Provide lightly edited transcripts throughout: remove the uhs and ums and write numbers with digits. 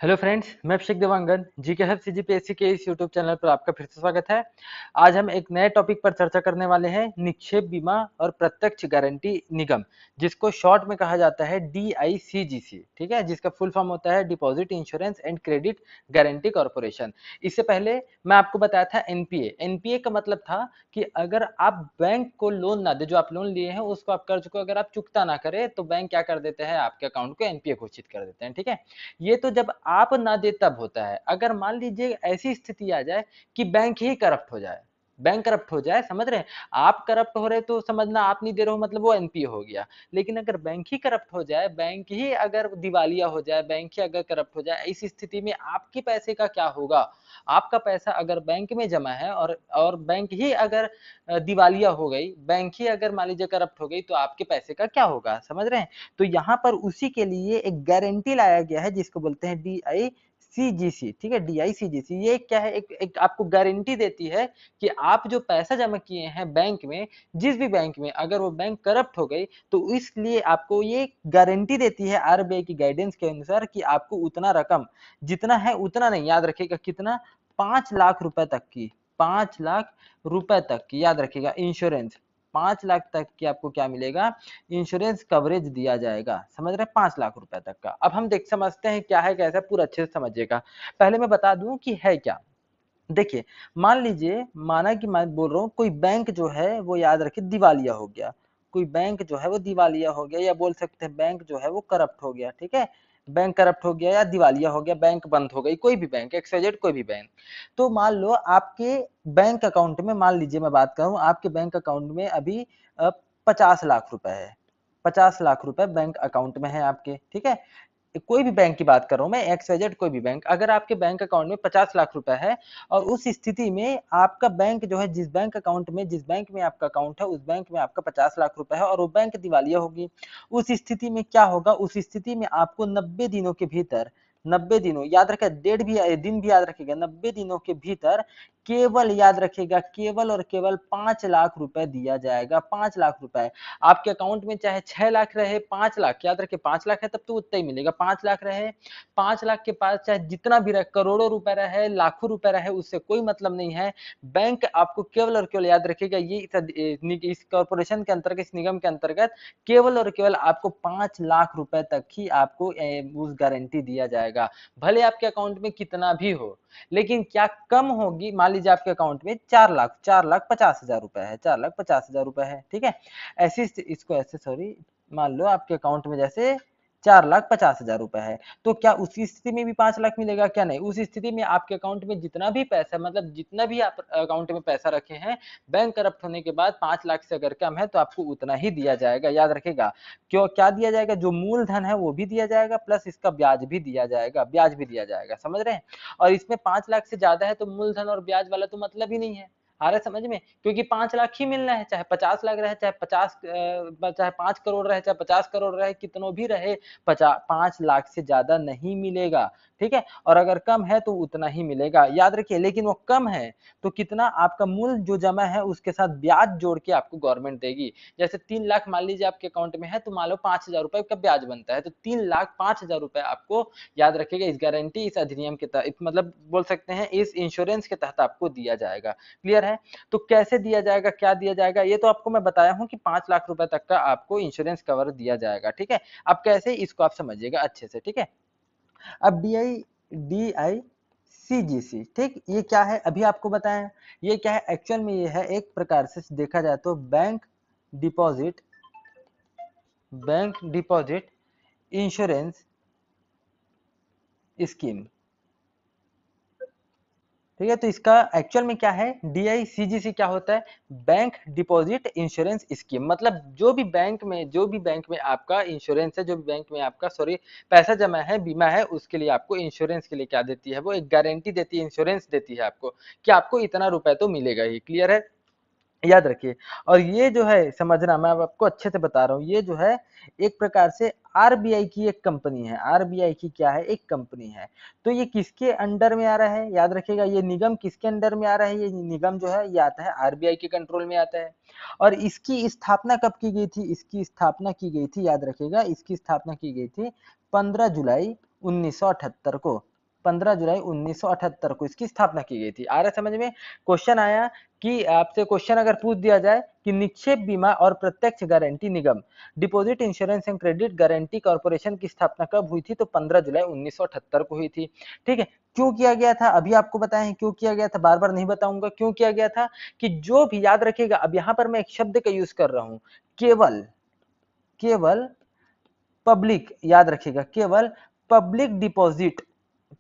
Hello friends, मैं अभिषेक Dewangan GK help CGPSC के इस यूट्यूब चैनल पर आपका फिर से स्वागत है। आज हम एक नए टॉपिक पर चर्चा करने वाले हैं, निक्षेप बीमा और प्रत्यक्ष गारंटी निगम, जिसको शॉर्ट में कहा जाता है DICGC। ठीक है, जिसका फुल फॉर्म होता है deposit insurance and credit guarantee corporation. इससे पहले मैं आपको बताया था एनपीए। एनपीए का मतलब था कि अगर आप बैंक को लोन ना दे, जो आप लोन लिए हैं उसको, आप कर्ज को अगर आप चुकता ना करें, तो बैंक क्या कर देते हैं, आपके अकाउंट को एनपीए घोषित कर देते हैं। ठीक है, ये तो जब आप ना दे तब होता है। अगर मान लीजिए ऐसी स्थिति आ जाए कि बैंक ही करप्ट हो जाए, बैंक करप्ट हो जाए, समझ रहे हैं, आप करप्ट हो रहे तो समझना आप नहीं दे रहे हो, मतलब वो एनपीए हो गया। लेकिन अगर बैंक ही करप्ट हो जाए, बैंक ही अगर दिवालिया हो जाए, बैंक ही अगर करप्ट हो जाए, इस स्थिति में आपके पैसे का क्या होगा? आपका पैसा अगर बैंक में जमा है और बैंक ही अगर दिवालिया हो गई, बैंक ही अगर मान लीजिए करप्ट हो गई, तो आपके पैसे का क्या होगा? समझ रहे हैं? तो यहाँ पर उसी के लिए एक गारंटी लाया गया है, जिसको बोलते हैं DICGC। ठीक है, DICGC ये क्या है, एक आपको गारंटी देती है कि आप जो पैसा जमा किए हैं बैंक में, जिस भी बैंक में, अगर वो बैंक करप्ट हो गई, तो इसलिए आपको ये गारंटी देती है आरबीआई की गाइडेंस के अनुसार कि आपको उतना रकम, जितना है उतना नहीं, याद रखिएगा कितना, 5 लाख रुपए तक की, 5 लाख रुपए तक की, याद रखिएगा, इंश्योरेंस 5 लाख तक की आपको क्या मिलेगा, इंश्योरेंस कवरेज दिया जाएगा। समझ रहे हैं, 5 लाख रुपए तक का। अब हम देख समझते हैं क्या है कैसा, पूरा अच्छे से समझिएगा। पहले मैं बता दूं कि है क्या। देखिए, मान लीजिए, माना कि मैं बोल रहा हूँ कोई बैंक जो है वो, याद रखिए, दिवालिया हो गया। कोई बैंक जो है वो दिवालिया हो गया, या बोल सकते हैं बैंक जो है वो करप्ट हो गया। ठीक है, बैंक करप्ट हो गया या दिवालिया हो गया, बैंक बंद हो गई, कोई भी बैंक, XYZ कोई भी बैंक। तो मान लो आपके बैंक अकाउंट में, मान लीजिए मैं बात करूं, आपके बैंक अकाउंट में अभी 50 लाख रुपए है। 50 लाख रुपए बैंक अकाउंट में है आपके। ठीक है, कोई भी बैंक की बात कर रहा हूं मैं, XYZ कोई भी बैंक, अगर आपके बैंक अकाउंट में 50 लाख रुपए है, और उस स्थिति में आपका बैंक जो है, जिस बैंक अकाउंट में, जिस बैंक में आपका अकाउंट है, उस बैंक में आपका 50 लाख रुपए है, और वो बैंक दिवालिया होगी, उस स्थिति में क्या होगा? उस स्थिति में आपको 90 दिनों के भीतर, 90 दिनों, याद रखेगा, डेट भी, दिन भी याद रखेगा, 90 दिनों के भीतर केवल, याद रखेगा, केवल और केवल 5 लाख रुपए दिया जाएगा। 5 लाख रुपए आपके अकाउंट में, चाहे 6 लाख रहे, 5 लाख, याद रखे 5 लाख है तब तो उतना ही मिलेगा। 5 लाख रहे, 5 लाख के पास चाहे जितना भी रहे, करोड़ों रुपए रहे, लाखों रुपए रहे, उससे कोई मतलब नहीं है। बैंक आपको केवल और केवल, याद रखिएगा, ये इस कॉर्पोरेशन के अंतर्गत, इस निगम के अंतर्गत, केवल और केवल आपको 5 लाख रुपए तक ही आपको उस गारंटी दिया जाएगा। भले आपके अकाउंट में कितना भी हो, लेकिन क्या कम होगी? मान लीजिए आपके अकाउंट में 4 लाख, 4,50,000 रुपए है, 4,50,000 रुपए है। ठीक है, ऐसी, इसको ऐसे, सॉरी, मान लो आपके अकाउंट में जैसे 4,50,000 रुपए है, तो क्या उसी स्थिति में भी 5 लाख मिलेगा? क्या नहीं, उस स्थिति में आपके अकाउंट में जितना भी पैसा, मतलब जितना भी आप अकाउंट में पैसा रखे हैं, बैंक करप्ट होने के बाद 5 लाख से अगर कम है, तो आपको उतना ही दिया जाएगा। याद रखेगा, क्यों, क्या दिया जाएगा? जो मूलधन है वो भी दिया जाएगा, प्लस इसका ब्याज भी दिया जाएगा, ब्याज भी दिया जाएगा। समझ रहे हैं? और इसमें 5 लाख से ज्यादा है तो मूलधन और ब्याज वाला तो मतलब ही नहीं है। आ रहा है समझ में? क्योंकि 5 लाख ही मिलना है, चाहे 50 लाख रहे, चाहे 5 करोड़ रहे, चाहे 50 करोड़ रहे, कितनों भी रहे, 5 लाख से ज्यादा नहीं मिलेगा। ठीक है, और अगर कम है तो उतना ही मिलेगा, याद रखिए। लेकिन वो कम है तो कितना, आपका मूल जो जमा है उसके साथ ब्याज जोड़ के आपको गवर्नमेंट देगी। जैसे 3 लाख मान लीजिए आपके अकाउंट में है, तो मान लो 5,000 रुपए का ब्याज बनता है, तो 3,05,000 रुपए आपको, याद रखिएगा, इस गारंटी, इस अधिनियम के तहत, मतलब बोल सकते हैं इस इंश्योरेंस के तहत आपको दिया जाएगा। क्लियर है? तो कैसे दिया जाएगा, क्या दिया जाएगा, ये तो आपको मैं बताया हूं कि 5 लाख रुपए तक का आपको इंश्योरेंस कवर दिया जाएगा। ठीक है, अब कैसे, इसको आप समझिएगा अच्छे से। ठीक है, अब DICGC, ठीक, ये क्या है अभी आपको बताएं। ये क्या है एक्चुअल में? ये है एक प्रकार से देखा जाए तो deposit bank deposit insurance scheme. ठीक है, तो इसका एक्चुअल में क्या है, DICGC क्या होता है? Bank deposit insurance scheme. मतलब जो भी बैंक में आपका इंश्योरेंस है, जो भी बैंक में आपका, सॉरी, पैसा जमा है, बीमा है, उसके लिए आपको, इंश्योरेंस के लिए क्या देती है, वो एक गारंटी देती है, इंश्योरेंस देती है आपको कि आपको इतना रुपए तो मिलेगा ही। क्लियर है? याद रखिए। और ये जो है, समझना, मैं अब आपको अच्छे से बता रहा हूँ, ये जो है एक प्रकार से आरबीआई की एक कंपनी है। आरबीआई की क्या है? एक कंपनी है। तो ये किसके अंडर में आ रहा है? याद रखिएगा, ये निगम किसके अंडर में आ रहा है? ये निगम जो है, ये आता है आरबीआई के कंट्रोल में आता है। और इसकी स्थापना कब की गई थी? इसकी स्थापना की गई थी, याद रखिएगा, इसकी स्थापना की गई थी 15 जुलाई 1978 को। 15 जुलाई 1978 को इसकी स्थापना की गई थी। आ रहा समझ में? क्वेश्चन आया कि आपसे क्वेश्चन अगर पूछ दिया जाए कि निक्षेप बीमा और प्रत्यक्ष guarantee Nigam deposit insurance and credit guarantee corporation की स्थापना कब हुई थी, तो 15 जुलाई 1978 को हुई थी। ठीक है, क्यों किया गया था अभी आपको बताएं हैं, क्यों किया गया था, बार बार नहीं बताऊंगा क्यों किया गया था। कि जो भी याद रखिएगा, अब यहां पर मैं एक शब्द का यूज कर रहा हूं, केवल केवल पब्लिक, याद रखिएगा केवल पब्लिक डिपॉजिट,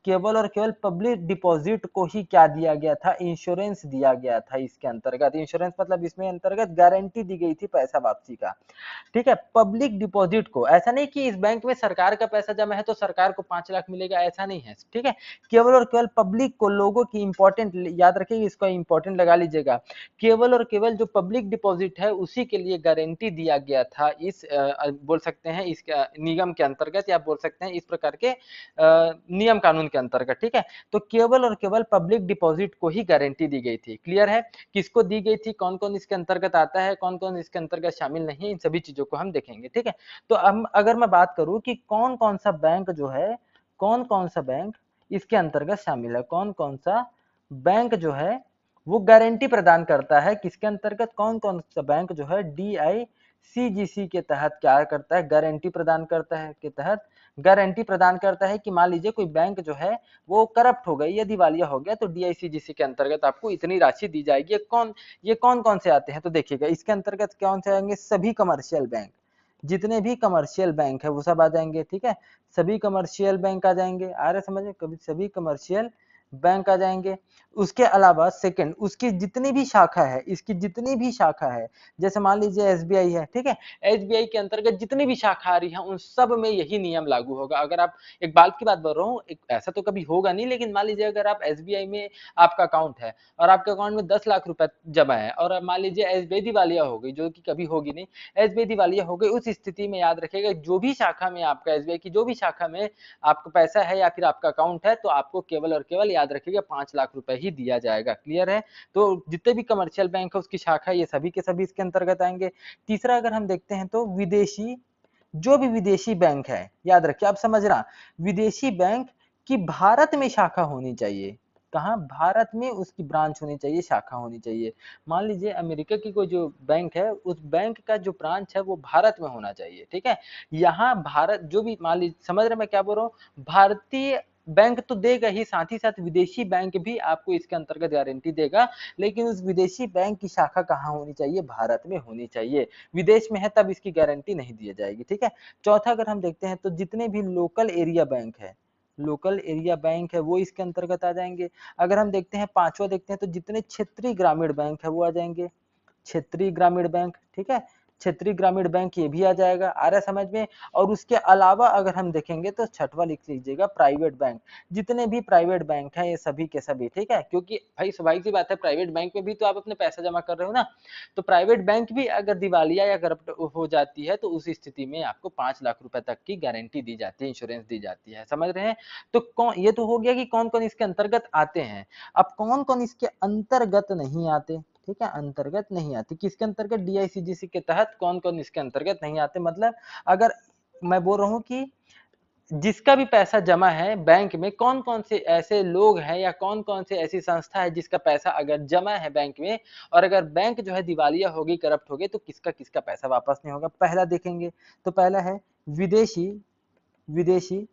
केवल और केवल पब्लिक डिपॉजिट को ही क्या दिया गया था, इंश्योरेंस दिया गया था। इसके अंतर्गत इंश्योरेंस मतलब इसमें अंतर्गत गारंटी दी गई थी पैसा वापसी का। ठीक है, पब्लिक डिपॉजिट को, ऐसा नहीं कि इस बैंक में सरकार का पैसा जमा है तो सरकार को 5 लाख मिलेगा, ऐसा नहीं है। ठीक है, केवल और केवल पब्लिक को, लोगों की इंपॉर्टेंट याद रखिएगा, इसका इंपॉर्टेंट लगा लीजिएगा, केवल और केवल जो पब्लिक डिपॉजिट है उसी के लिए गारंटी दिया गया था इस बोल सकते हैं इस निगम के अंतर्गत, या बोल सकते हैं इस प्रकार के नियम कानून के अंतर्गत। ठीक है, तो केवल और केवल पब्लिक डिपॉजिट को ही गारंटी दी गई थी। क्लियर है? किसको दी गई थी, कौन कौन इसके अंतर्गत आता है, कौन कौन इसके अंतर्गत शामिल नहीं है, इन सभी चीजों को हम देखेंगे। ठीक है, तो अब अगर मैं बात करूं कि कौन कौन सा बैंक जो है, कौन कौन सा बैंक इसके अंतर्गत शामिल है, कौन कौन सा बैंक जो है वो गारंटी प्रदान करता है, किसके अंतर्गत, कौन कौन सा बैंक जो है DICGC के तहत क्या करता है, गारंटी प्रदान करता है, के तहत गारंटी प्रदान करता है कि मान लीजिए कोई बैंक जो है वो करप्ट हो गई या दिवालिया हो गया, तो DICGC के अंतर्गत आपको इतनी राशि दी जाएगी। ये कौन कौन से आते हैं, तो देखिएगा इसके अंतर्गत कौन से आएंगे, सभी कमर्शियल बैंक, जितने भी कमर्शियल बैंक है वो सब आ जाएंगे। ठीक है, सभी कमर्शियल बैंक आ जाएंगे, आ रहे समझ में, कभी सभी कमर्शियल बैंक आ जाएंगे। उसके अलावा सेकंड, उसकी जितनी भी शाखा है, इसकी जितनी भी शाखा है, जैसे मान लीजिए SBI है। ठीक है, SBI के अंतर्गत जितनी भी शाखा आ रही है उन सब में यही नियम लागू होगा। अगर आप, एक बात की बात बोल रहा हूँ, ऐसा तो कभी होगा नहीं, लेकिन मान लीजिए अगर आप SBI में आपका अकाउंट है और आपके अकाउंट में 10 लाख रुपए जमा है, और मान लीजिए SBI दिवालिया हो गई, जो कि कभी होगी नहीं, SBI दिवालिया हो गई, उस स्थिति में याद रखिएगा जो भी शाखा में आपका, SBI की जो भी शाखा में आपका पैसा है या फिर आपका अकाउंट है, तो आपको केवल और केवल याद रखिएगा 5 लाख रुपए ही दिया जाएगा। क्लियर है? तो जितने भी कमर्शियल बैंक है उसकी शाखा, ये सभी के सभी इसके अंतर्गत आएंगे। तीसरा अगर हम देखते हैं तो विदेशी, जो भी विदेशी बैंक है, याद रखिए, आप समझना, विदेशी बैंक की भारत में शाखा होनी चाहिए। कहाँ? भारत में उसकी ब्रांच होनी चाहिए, शाखा होनी चाहिए। मान लीजिए अमेरिका की कोई जो बैंक है, उस बैंक का जो ब्रांच है वो भारत में होना चाहिए। ठीक है, यहाँ भारत जो भी, मान लीजिए, समझ रहे मैं क्या बोल रहा हूँ, भारतीय बैंक तो देगा ही, साथ ही साथ विदेशी बैंक भी आपको इसके अंतर्गत गारंटी देगा, लेकिन उस विदेशी बैंक की शाखा कहाँ होनी चाहिए, भारत में होनी चाहिए। विदेश में है तब इसकी गारंटी नहीं दी जाएगी। ठीक है, चौथा अगर हम देखते हैं तो जितने भी लोकल एरिया बैंक है, लोकल एरिया बैंक है वो इसके अंतर्गत आ जाएंगे। अगर हम देखते हैं पांचवा देखते हैं तो जितने क्षेत्रीय ग्रामीण बैंक है वो आ जाएंगे, क्षेत्रीय ग्रामीण बैंक। ठीक है, क्षेत्रीय ग्रामीण बैंक ये भी आ जाएगा, आ रहा है समझ में। और उसके अलावा अगर हम देखेंगे तो छठवा लिख लीजिएगा, प्राइवेट बैंक, जितने भी प्राइवेट बैंक हैं ये सभी के सभी। ठीक है, क्योंकि भाई स्वाभाविक सी बात है, प्राइवेट बैंक में भी तो आप अपने पैसा जमा कर रहे हो ना, तो प्राइवेट बैंक भी अगर दिवालिया या करप्ट हो जाती है तो उस स्थिति में आपको 5 लाख रुपए तक की गारंटी दी जाती है, इंश्योरेंस दी जाती है। समझ रहे हैं? तो कौन, ये तो हो गया कि कौन कौन इसके अंतर्गत आते हैं। अब कौन कौन इसके अंतर्गत नहीं आते, ठीक है, अंतर्गत नहीं आती, किसके अंतर्गत, DICGC के तहत कौन कौन इसके अंतर्गत नहीं आते। मतलब अगर मैं बोल रहा हूँ कि जिसका भी पैसा जमा है बैंक में, कौन कौन से ऐसे लोग हैं या कौन कौन से ऐसी संस्था है जिसका पैसा अगर जमा है बैंक में, और अगर बैंक जो है दिवालिया होगी, करप्ट हो गई, तो किसका किसका पैसा वापस नहीं होगा। पहला देखेंगे तो पहला है विदेशी, विदेशी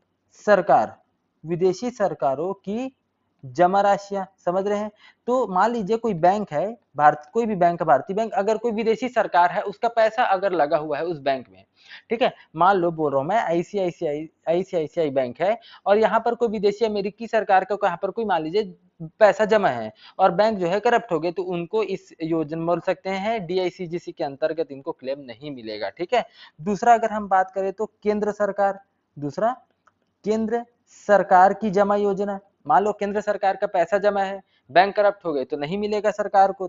सरकार, विदेशी सरकारों की जमा राशियां। समझ रहे हैं? तो मान लीजिए कोई बैंक है, भारत कोई भी बैंक है, भारतीय बैंक, अगर कोई विदेशी सरकार है उसका पैसा अगर लगा हुआ है उस बैंक में, ठीक है, मान लो बोल रहा हूं मैं ICICI बैंक है, और यहाँ पर कोई विदेशी अमेरिकी सरकार का यहाँ पर कोई मान लीजिए पैसा जमा है और बैंक जो है करप्ट हो गए, तो उनको इस योजना बोल सकते हैं DICGC के अंतर्गत इनको क्लेम नहीं मिलेगा। ठीक है, दूसरा अगर हम बात करें तो केंद्र सरकार, दूसरा केंद्र सरकार की जमा योजना, मान लो केंद्र सरकार का पैसा जमा है, बैंक करप्ट हो गए तो नहीं मिलेगा सरकार को,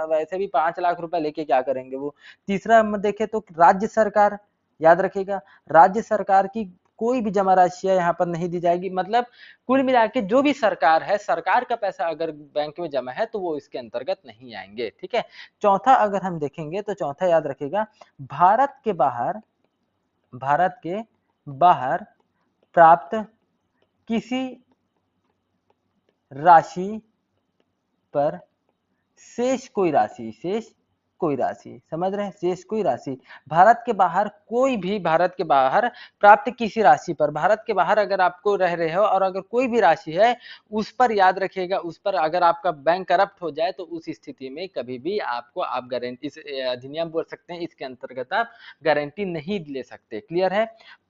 वैसे भी 5 लाख रुपए लेके क्या करेंगे वो। तीसरा हम देखें तो राज्य सरकार, याद रखिएगा, राज्य सरकार की कोई भी जमा राशियां यहाँ पर नहीं दी जाएगी। मतलब कुल मिला के जो भी सरकार है, सरकार का पैसा अगर बैंक में जमा है तो वो इसके अंतर्गत नहीं आएंगे। ठीक है, चौथा अगर हम देखेंगे तो चौथा याद रखिएगा, भारत के बाहर, भारत के बाहर प्राप्त किसी राशि पर शेष कोई राशि, शेष कोई राशि, समझ रहे हैं, शेष कोई राशि, भारत के बाहर कोई भी, भारत के बाहर प्राप्त किसी राशि पर, भारत के बाहर अगर आपको रह रहे हो और अगर कोई भी राशि है उस पर याद रखिएगा, उस पर अगर आपका बैंक करप्ट हो जाए तो उस स्थिति में कभी भी आपको, आप गारंटी, इस अधिनियम बोल सकते हैं, इसके अंतर्गत आप गारंटी नहीं ले सकते। क्लियर है।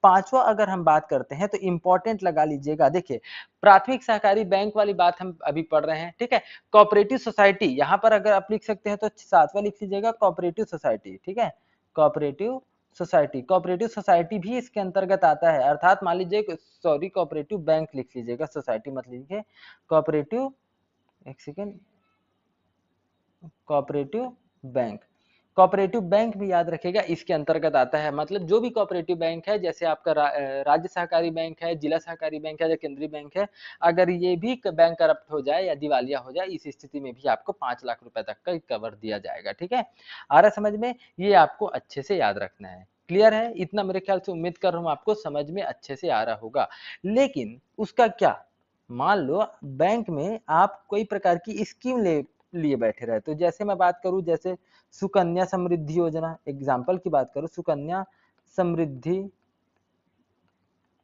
पांचवा अगर हम बात करते हैं तो इंपॉर्टेंट लगा लीजिएगा, देखिए प्राथमिक सहकारी बैंक वाली बात हम अभी पढ़ रहे हैं, ठीक है। कोऑपरेटिव सोसाइटी, यहां पर अगर आप लिख सकते हैं तो सातवां लिख लीजिएगा कोऑपरेटिव सोसाइटी, ठीक है। कोऑपरेटिव सोसाइटी, कोऑपरेटिव सोसाइटी भी इसके अंतर्गत आता है, अर्थात मान लीजिए, सॉरी कोऑपरेटिव बैंक लिख लीजिएगा, सोसाइटी मत लीजिए, कोऑपरेटिव, एक second, cooperative bank, cooperative bank भी याद रखेगा इसके अंतर्गत आता है। मतलब जो भी कोऑपरेटिव बैंक है, जैसे आपका राज्य सहकारी बैंक है, जिला सहकारी बैंक है या केंद्रीय बैंक है, अगर ये भी बैंक करप्ट हो जाए या दिवालिया हो जाए, इस स्थिति में भी आपको 5 लाख रुपए तक का कवर दिया जाएगा, ठीक है। आ रहा समझ में, ये आपको अच्छे से याद रखना है। क्लियर है, इतना मेरे ख्याल से उम्मीद कर रहा हूं आपको समझ में अच्छे से आ रहा होगा। लेकिन उसका क्या, मान लो बैंक में आप कोई प्रकार की स्कीम लिए बैठे रहे, तो जैसे मैं बात करूं, जैसे सुकन्या समृद्धि योजना, एग्जाम्पल की बात करूं, सुकन्या समृद्धि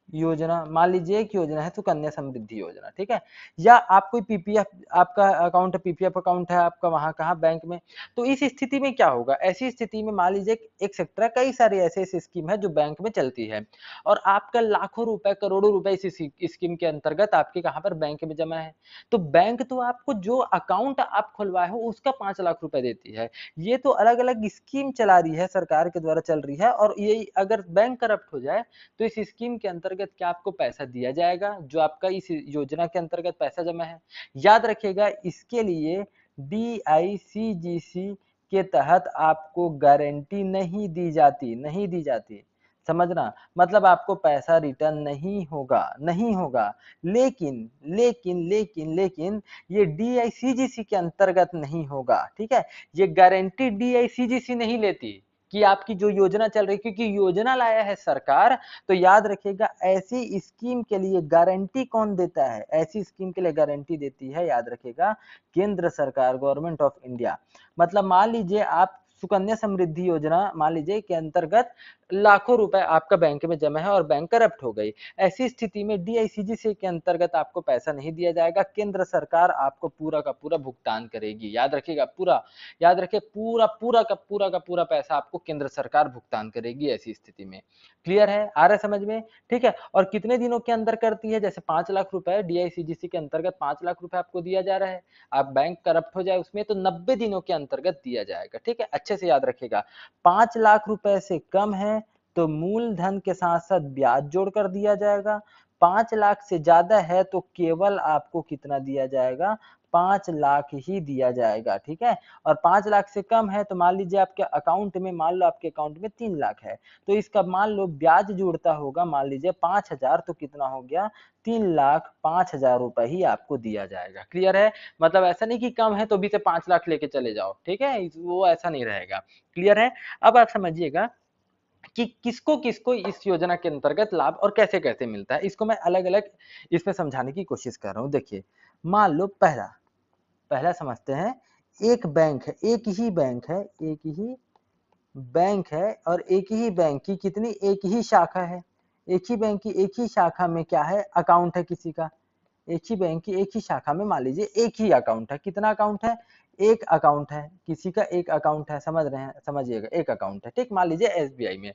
योजना, मान लीजिए एक योजना है सुकन्या समृद्धि योजना, ठीक है। या आप कोई पीपीएफ, आपका अकाउंट है, पीपीएफ अकाउंट है आपका वहां कहाँ, बैंक में, तो इस स्थिति में क्या होगा, ऐसी स्थिति में मान लीजिए एक सेक्टर, कई सारे ऐसे ऐसे स्कीम है जो बैंक में चलती है और आपका लाखों रुपए, करोड़ों रुपए इस स्कीम के अंतर्गत आपके कहाँ पर, बैंक में जमा है। तो बैंक तो आपको जो अकाउंट आप खुलवाए हो उसका 5 लाख रुपए देती है। ये तो अलग अलग स्कीम चला रही है, सरकार के द्वारा चल रही है, और ये अगर बैंक करप्ट हो जाए तो इस स्कीम के अंतर्गत क्या आपको पैसा दिया जाएगा, जो आपका इस योजना के अंतर्गत पैसा जमा है। याद रखिएगा, इसके लिए DICGC के तहत आपको गारंटी नहीं दी जाती, नहीं दी जाती, समझना, मतलब आपको पैसा रिटर्न नहीं होगा, नहीं होगा। लेकिन लेकिन लेकिन लेकिन ये DICGC के अंतर्गत नहीं होगा, ठीक है। ये गारंटी DICGC नहीं लेती कि आपकी जो योजना चल रही, क्योंकि योजना लाया है सरकार, तो याद रखिएगा ऐसी स्कीम के लिए गारंटी कौन देता है, ऐसी स्कीम के लिए गारंटी देती है, याद रखिएगा, केंद्र सरकार, गवर्नमेंट ऑफ इंडिया। मतलब मान लीजिए आप सुकन्या समृद्धि योजना मान लीजिए के अंतर्गत लाखों रुपए आपका बैंक में जमा है और बैंक करप्ट हो गई, ऐसी स्थिति में DICGC के अंतर्गत आपको पैसा नहीं दिया जाएगा, केंद्र सरकार आपको पूरा का पूरा भुगतान करेगी, याद रखिएगा पूरा, याद रखिए पूरा पूरा का पूरा पैसा आपको केंद्र सरकार भुगतान करेगी ऐसी स्थिति में। क्लियर है, आ रहा है समझ में, ठीक है। और कितने दिनों के अंदर करती है, जैसे 5 लाख रुपए DICGC के अंतर्गत 5 लाख रुपए आपको दिया जा रहा है, आप बैंक करप्ट हो जाए उसमें तो 90 दिनों के अंतर्गत दिया जाएगा, ठीक है, अच्छे से याद रखिएगा। 5 लाख रुपए से कम है तो मूलधन के साथ साथ ब्याज जोड़कर दिया जाएगा, 5 लाख से ज्यादा है तो केवल आपको कितना दिया जाएगा, 5 लाख ही दिया जाएगा, ठीक है। और 5 लाख से कम है तो मान लीजिए आपके अकाउंट में, मान लो आपके अकाउंट में 3 लाख है, तो इसका मान लो ब्याज जुड़ता होगा, मान लीजिए 5,000, तो कितना हो गया, 3,05,000 रुपए ही आपको दिया जाएगा। क्लियर है, मतलब ऐसा नहीं कि कम है तो भी से 5 लाख लेके चले जाओ, ठीक है, वो ऐसा नहीं रहेगा। क्लियर है। अब आप समझिएगा कि किसको किसको इस योजना के अंतर्गत लाभ और कैसे कैसे मिलता है, इसको मैं अलग अलग इसमें समझाने की कोशिश कर रहा हूं। देखिए मान लो पहला पहला समझते हैं, एक बैंक है, एक ही बैंक है, एक ही बैंक है, और एक ही बैंक की कितनी, एक ही शाखा है, एक ही बैंक की एक ही शाखा में क्या है, अकाउंट है किसी का, एक ही बैंक की एक ही शाखा में मान लीजिए एक ही अकाउंट है, कितना अकाउंट है, एक अकाउंट है, किसी का एक अकाउंट है, समझ रहे हैं, समझिएगा, एक अकाउंट है, ठीक, मान लीजिए SBI में।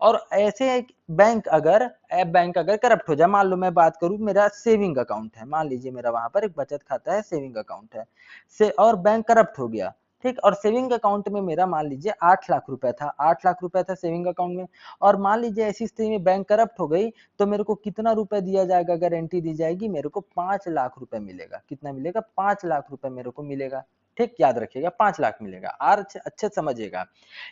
और ऐसे एक बैंक अगर करप्ट हो जाए, मान लो मैं बात करूं, मेरा सेविंग अकाउंट है, मान लीजिए मेरा वहां पर एक बचत खाता है, सेविंग अकाउंट है से, और बैंक करप्ट हो गया, ठीक, और सेविंग अकाउंट में मेरा मान लीजिए 8 लाख रुपए था, 8 लाख रुपए था सेविंग अकाउंट में, और मान लीजिए ऐसी स्थिति में बैंक करप्ट हो गई, तो मेरे को कितना रुपए दिया जाएगा, गारंटी दी जाएगी, मेरे को 5 लाख रुपए मिलेगा, कितना मिलेगा, 5 लाख रुपए मेरे को मिलेगा, ठीक, याद रखिएगा 5 लाख मिलेगा, और अच्छे समझिएगा।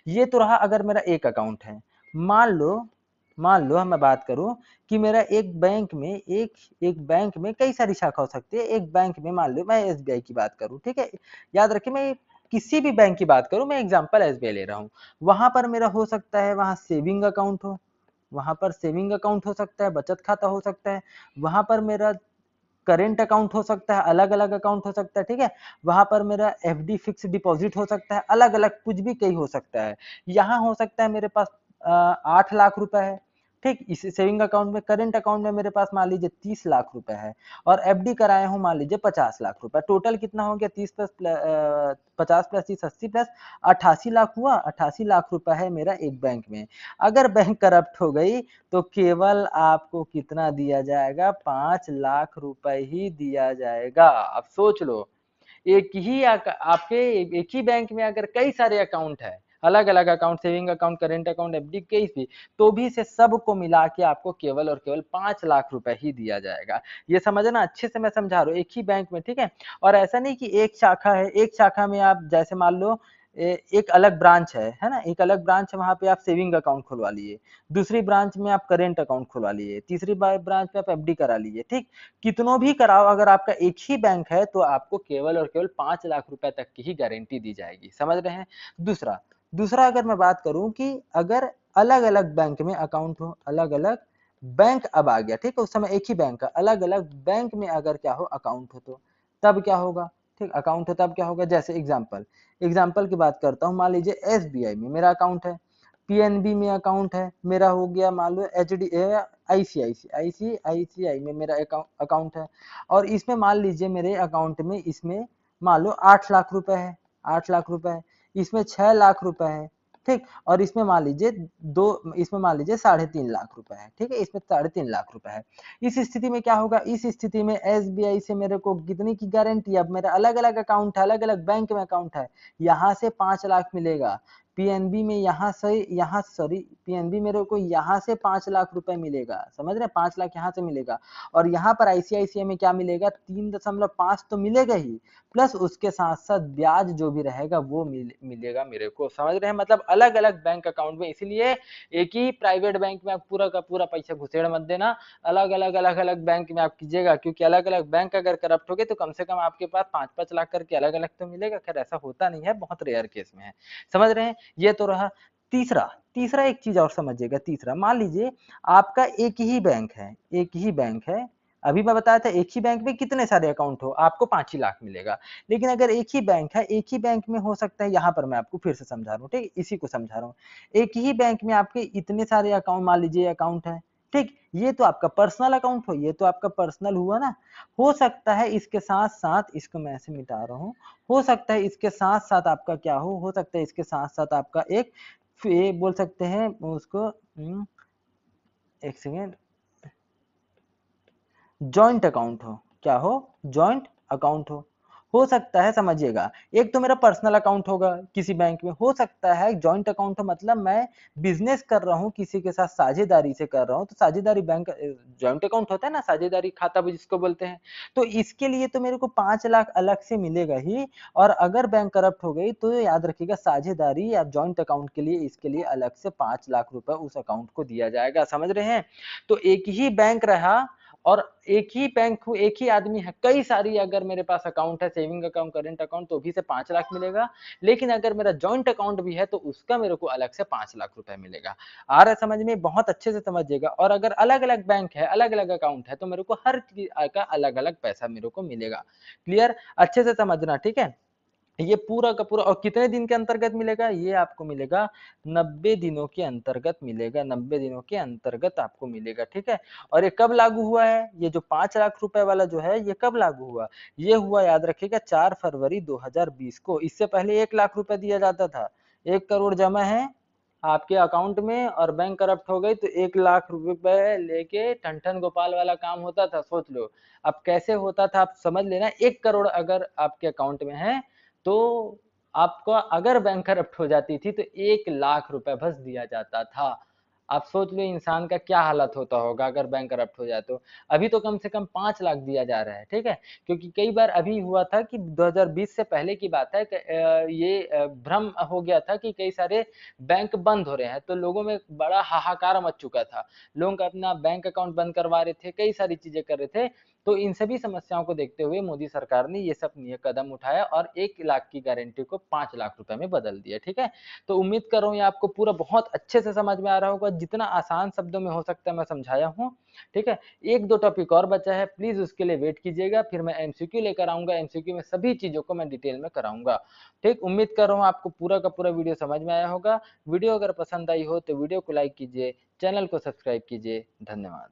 ये तो रहा अगर मेरा एक अकाउंट है। मान लो मैं बात करूं कि मेरा एक बैंक में कई सारी शाखा हो सकती है, एक बैंक में मान लो मैं SBI की बात करूं, ठीक है, याद रखिए मैं किसी भी बैंक की बात करूं, मैं एग्जांपल SBI ले रहा हूं, वहां पर मेरा हो सकता है वहां सेविंग अकाउंट हो, वहां पर सेविंग अकाउंट हो सकता है, बचत खाता हो सकता है, वहां पर मेरा करेंट अकाउंट हो सकता है, अलग अलग अकाउंट हो सकता है, ठीक है। वहां पर मेरा एफडी फिक्स डिपॉजिट हो सकता है, अलग अलग कुछ भी कई हो सकता है। यहाँ हो सकता है मेरे पास 8 लाख रुपए है, ठीक। इस सेविंग अकाउंट में, करेंट अकाउंट में मेरे पास मान लीजिए 30 लाख रुपए है, और एफडी कराया हूँ मान लीजिए 50 लाख रुपए। टोटल कितना हो गया? 50 प्लस 30 80 प्लस 88 लाख हुआ। 88 लाख रुपए है मेरा एक बैंक में। अगर बैंक करप्ट हो गई तो केवल आपको कितना दिया जाएगा? 5 लाख रुपए ही दिया जाएगा। अब सोच लो, आपके एक ही बैंक में अगर कई सारे अकाउंट है, अलग अलग account, saving account, current account, FD, कई भी, तो भी से सबको मिला के आपको केवल और केवल 5 लाख रुपए ही दिया जाएगा। ये समझना, अच्छे से मैं समझा रहा हूँ, एक ही बैंक में, ठीक है। और ऐसा नहीं कि एक शाखा है, एक शाखा में आप जैसे मान लो एक अलग ब्रांच है ना, एक अलग ब्रांच है, वहां पे आप सेविंग अकाउंट खुलवा लिए, दूसरी ब्रांच में आप करेंट अकाउंट खुलवा लिए, तीसरी ब्रांच में आप एफडी करा लिए, ठीक। कितनों भी कराओ, अगर आपका एक ही बैंक है तो आपको केवल और केवल 5 लाख रुपए तक की ही गारंटी दी जाएगी। समझ रहे हैं? दूसरा दूसरा अगर मैं बात करूं कि अगर अलग अलग बैंक में अकाउंट हो, अलग अलग बैंक अब आ गया, ठीक है। उस समय एक ही बैंक का अलग अलग बैंक में अगर क्या हो, अकाउंट हो, तो तब क्या होगा? ठीक, अकाउंट हो तब क्या होगा? जैसे एग्जाम्पल की बात करता हूँ, मान लीजिए एसबीआई में मेरा अकाउंट है, पीएनबी में अकाउंट है मेरा, हो गया मान लो एच डी आईसीआईसीआई में मेरा अकाउंट है, और इसमें मान लीजिए मेरे अकाउंट में इसमें मान लो 8 लाख रुपए है, 8 लाख रुपए है, इसमें 6 लाख रुपए है, ठीक। और इसमें मान लीजिए इसमें मान लीजिए 3.5 लाख रुपए है, ठीक है। इसमें 3.5 लाख रुपए है। इस स्थिति में क्या होगा? इस स्थिति में एसबीआई से मेरे को कितने की गारंटी? अब मेरा अलग अलग अकाउंट है, अलग अलग बैंक में अकाउंट है, यहाँ से 5 लाख मिलेगा, पीएनबी में यहाँ सॉरी पीएनबी मेरे को यहाँ से 5 लाख रुपए मिलेगा, समझ रहे हैं? 5 लाख यहाँ से मिलेगा, और यहाँ पर आईसीआईसीआई में क्या मिलेगा? 3.5 तो मिलेगा ही, प्लस उसके साथ साथ ब्याज जो भी रहेगा वो मिलेगा मेरे को। समझ रहे हैं? मतलब अलग अलग बैंक अकाउंट में, इसीलिए एक ही प्राइवेट बैंक में आप पूरा का पूरा पैसा घुसेड़ मत देना, अलग अलग बैंक में आप कीजिएगा, क्योंकि अलग अलग बैंक अगर करप्ट हो गए तो कम से कम आपके पास 5-5 लाख करके अलग अलग तो मिलेगा। खैर ऐसा होता नहीं है, बहुत रेयर केस में है। समझ रहे हैं? ये तो रहा। तीसरा तीसरा एक चीज और समझिएगा। तीसरा, मान लीजिए आपका एक ही बैंक है, एक ही बैंक है, अभी मैं बताया था एक ही बैंक में कितने सारे अकाउंट हो, आपको 5 ही लाख मिलेगा। लेकिन अगर एक ही बैंक है, एक ही बैंक में हो सकता है, यहाँ पर मैं आपको फिर से समझा रहा हूँ, ठीक, इसी को समझा रहा हूँ। एक ही बैंक में आपके इतने सारे अकाउंट, मान लीजिए अकाउंट है, ठीक। ये तो आपका पर्सनल अकाउंट हो, ये तो आपका पर्सनल हुआ ना। हो सकता है इसके साथ साथ, इसको मैं ऐसे मिटा रहा हूँ, हो सकता है इसके साथ साथ आपका क्या हो सकता है इसके साथ साथ आपका एक बोल सकते हैं उसको, एक सेकेंड, जॉइंट अकाउंट हो। क्या हो? जॉइंट अकाउंट हो सकता है, समझिएगा। एक तो मेरा पर्सनल अकाउंट होगा किसी बैंक में, हो सकता है जॉइंट अकाउंट हो, मतलब मैं बिजनेस कर रहा हूँ किसी के साथ, साझेदारी से कर रहा हूँ, तो साझेदारी बैंक जॉइंट अकाउंट होता है ना, साझेदारी खाता भी जिसको बोलते हैं। तो इसके लिए तो मेरे को 5 लाख अलग से मिलेगा ही, और अगर बैंक करप्ट हो गई तो याद रखिएगा, साझेदारी या जॉइंट अकाउंट के लिए, इसके लिए अलग से 5 लाख रुपए उस अकाउंट को दिया जाएगा। समझ रहे हैं? तो एक ही बैंक रहा, और एक ही बैंक हो, एक ही आदमी है, कई सारी अगर मेरे पास अकाउंट है, सेविंग अकाउंट, करेंट अकाउंट, तो भी से 5 लाख मिलेगा। लेकिन अगर मेरा जॉइंट अकाउंट भी है तो उसका मेरे को अलग से 5 लाख रुपए मिलेगा। आ रहा है समझ में? बहुत अच्छे से समझिएगा। और अगर अलग अलग बैंक है, अलग अलग अकाउंट है, तो मेरे को हर चीज का अलग अलग पैसा मेरे को मिलेगा। क्लियर? अच्छे से समझना, ठीक है। ये पूरा का पूरा, और कितने दिन के अंतर्गत मिलेगा? ये आपको मिलेगा 90 दिनों के अंतर्गत मिलेगा, 90 दिनों के अंतर्गत आपको मिलेगा, ठीक है। और ये कब लागू हुआ है? ये जो 5 लाख रुपए वाला जो है, ये कब लागू हुआ? ये हुआ, याद रखिएगा, 4 फरवरी 2020 को। इससे पहले 1 लाख रुपए दिया जाता था। 1 करोड़ जमा है आपके अकाउंट में, और बैंक करप्ट हो गई तो 1 लाख रुपए लेके ठन गोपाल वाला काम होता था। सोच लो अब कैसे होता था, आप समझ लेना। 1 करोड़ अगर आपके अकाउंट में है तो आपको, अगर बैंक करप्ट हो जाती थी तो 1 लाख रुपए बस दिया जाता था। आप सोच लो इंसान का क्या हालत होता होगा अगर बैंक करप्ट हो जाए तो। अभी तो कम से कम 5 लाख दिया जा रहा है, ठीक है। क्योंकि कई बार अभी हुआ था कि 2020 से पहले की बात है, ये भ्रम हो गया था कि कई सारे बैंक बंद हो रहे हैं, तो लोगों में बड़ा हाहाकार मच चुका था। लोग अपना बैंक अकाउंट बंद करवा रहे थे, कई सारी चीजें कर रहे थे। तो इन सभी समस्याओं को देखते हुए मोदी सरकार ने ये सब कदम उठाया, और 1 लाख की गारंटी को 5 लाख रुपए में बदल दिया, ठीक है। तो उम्मीद कर रहा हूँ ये आपको पूरा बहुत अच्छे से समझ में आ रहा होगा। जितना आसान शब्दों में हो सकता है मैं समझाया हूँ। ठीक है, एक दो टॉपिक और बचा है, प्लीज उसके लिए वेट कीजिएगा, फिर मैं एमसीक्यू लेकर आऊंगा, एमसीक्यू में सभी चीजों को मैं डिटेल में कराऊंगा। ठीक, उम्मीद कर रहा हूँ आपको पूरा का पूरा वीडियो समझ में आया होगा। वीडियो अगर पसंद आई हो तो वीडियो को लाइक कीजिए, चैनल को सब्सक्राइब कीजिए। धन्यवाद।